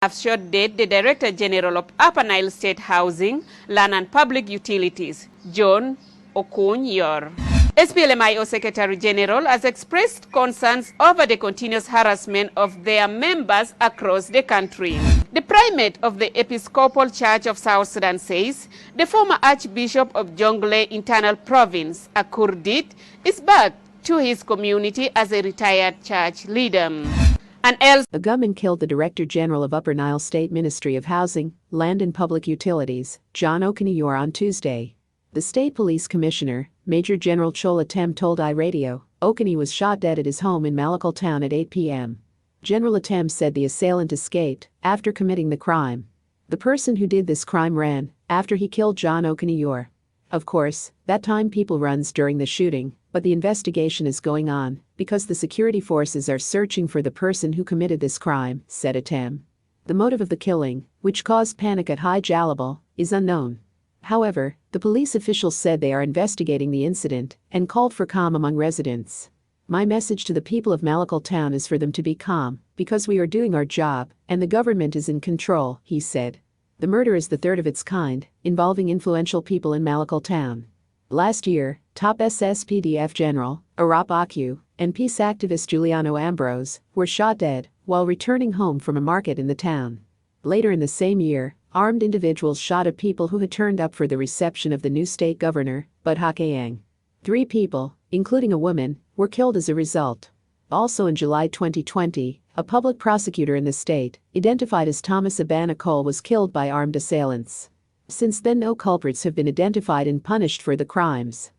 have shot dead the Director General of Upper Nile State Housing, Land and Public Utilities, John Okuny-Yor. SPLMIO Secretary General has expressed concerns over the continuous harassment of their members across the country. The primate of the Episcopal Church of South Sudan says the former Archbishop of Jonglei Internal Province, Akurdit, is back to his community as a retired church leader. The gunman killed the Director General of Upper Nile State Ministry of Housing, Land and Public Utilities, John Okuny-Yor, on Tuesday. The State Police Commissioner, Major General Chola Tem, told iRadio, Okuny was shot dead at his home in Malakal town at 8 p.m. General Tem said the assailant escaped after committing the crime. The person who did this crime ran after he killed John Okuny-Yor. Of course, that time people runs during the shooting, but the investigation is going on because the security forces are searching for the person who committed this crime, said Tem. The motive of the killing, which caused panic at High Jalabal, is unknown. However, the police officials said they are investigating the incident and called for calm among residents. My message to the people of Malakal town is for them to be calm, because we are doing our job and the government is in control, he said. The murder is the third of its kind, involving influential people in Malakal town. Last year, top SSPDF General, Arap Akyu, and peace activist Giuliano Ambrose were shot dead while returning home from a market in the town. Later in the same year, armed individuals shot at people who had turned up for the reception of the new state governor, Bud Hakayang. 3 people, including a woman, were killed as a result. Also in July 2020, a public prosecutor in the state, identified as Thomas Abana Cole, was killed by armed assailants. Since then, no culprits have been identified and punished for the crimes.